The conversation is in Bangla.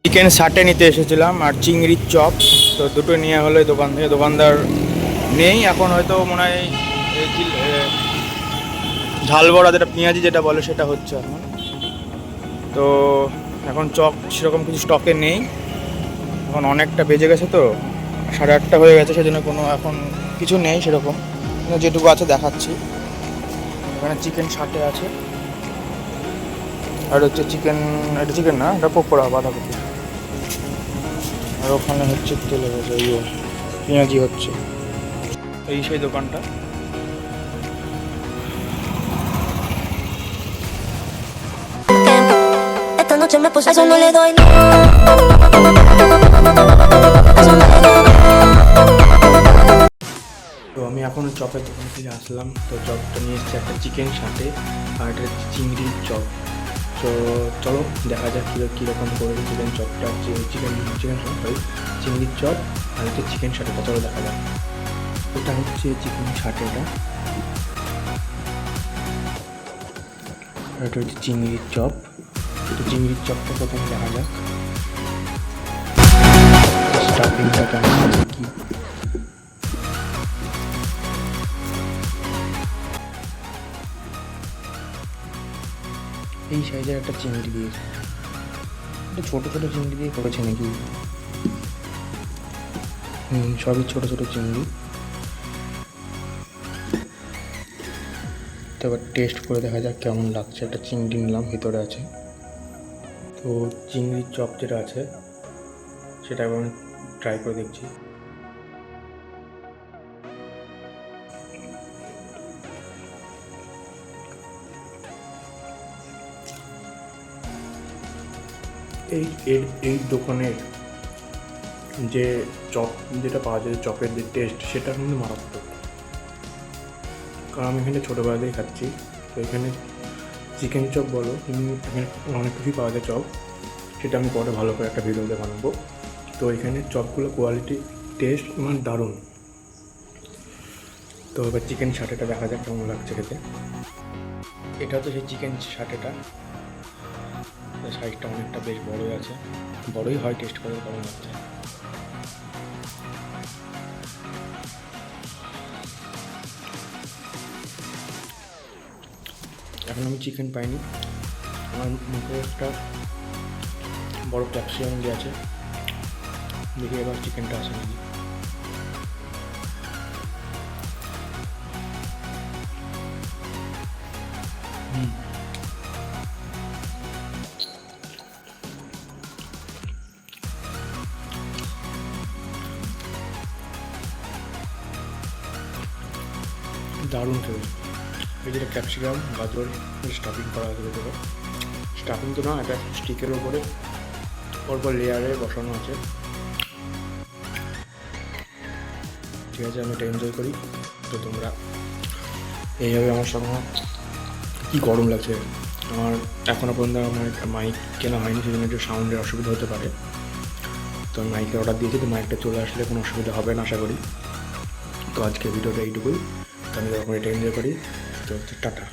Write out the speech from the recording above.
চিকেন 60 নিতে এসেছিলাম আর চিংড়ির চপ, তো দুটো নিয়ে হলো দোকান থেকে। দোকানদার নেই এখন, হয়তো মনে হয় ঝাল বড়া যেটা পেঁয়াজি যেটা বলে সেটা হচ্ছে এখন। তো এখন চপ সেরকম কিছু স্টকে নেই, এখন অনেকটা বেজে গেছে, তো 8:30 হয়ে গেছে, সেজন্য কোনো এখন কিছু নেই সেরকম। যেটুকু আছে দেখাচ্ছি। এখানে চিকেন 60 আছে, আর হচ্ছে চিকেন, এটা চিকেন না, এটা পকোড়া বাঁধাকপি। আর ওখানে হচ্ছে তেলে ভাজা পেঁয়াজি হচ্ছে। এই সেই দোকানটা। Esta noche me puse, a eso no le doy. তো আমি এখন চপের দোকান থেকে আসলাম, তো চপটা নিয়ে এসেছি একটা চিকেন 60 আর একটা চিংড়ির চপ। তো চলো দেখা যাক কীরকম করে চিকেন চপটা, চিকেন চপ চিংড়ির চপ আর হচ্ছে চিকেন 60টা। চলো দেখা যাক। এটা হচ্ছে চিকেন 60টা, এটা হচ্ছে চিংড়ির চপ। তো চিংড়ির চপটা প্রথমে দেখা যাক স্টাফিংটা কেমন আছে কি। এই সাইজের একটা চিংড়ি দিয়েছে, এটা ছোটো ছোটো চিংড়ি দিয়ে করেছে নাকি? সবই ছোটো ছোটো চিংড়ি। তো এবার টেস্ট করে দেখা যাক কেমন লাগছে। একটা চিংড়ি নিলাম, ভিতরে আছে। তো চিংড়ির চপ যেটা আছে সেটা এবার আমি ট্রাই করে দেখছি। এই দোকানের যে চপ যেটা পাওয়া যায়, চপের যে টেস্ট সেটা কিন্তু মারাত্মক। কারণ আমি এখানে ছোটোবেলা থেকে খাচ্ছি, তো এখানে চিকেন চপ বলো, এখানে অনেক কিছুই পাওয়া যায় চপ, সেটা আমি পরে ভালো করে একটা ভিডিওতে বানাবো। তো এখানে চপগুলো কোয়ালিটি টেস্ট মানে দারুণ। তো এবার চিকেন 60টা দেখা যাক কেমন লাগছে খেতে। এটা হচ্ছে সেই চিকেন 60টা, সাইজটা অনেকটা বেশ বড়োই আছে, বড়োই হয়। টেস্ট করে কেমন লাগছে। এখন আমি চিকেন পাইনি, আমার মুখে একটা বড় ক্যাপসিকাম দিয়ে আছে, দেখি এবার চিকেনটা আসে নাকি। দারুণ খেয়ে। এই যেটা ক্যাপসিকাম গাজর স্টাফিং করা আছে ভেতরে, স্টাফিং তো না, এটা স্টিকের ওপরে পরপর লেয়ারে বসানো আছে। ঠিক আছে, আমি এটা এনজয় করি। তো তোমরা এইভাবে আমার সঙ্গে। কী গরম লাগছে আমার, এখনও পর্যন্ত আমার মাইক কেনা হয়নি, সেজন্য একটু সাউন্ডের অসুবিধা হতে পারে। তো আমি মাইকের অর্ডার দিয়েছি, তো মাইকটা চলে আসলে কোনো অসুবিধা হবে না আশা করি। তো আজকে ভিডিওটা এইটুকুই। তো আমি যখন এটা এনজয় করি, তো টাটা।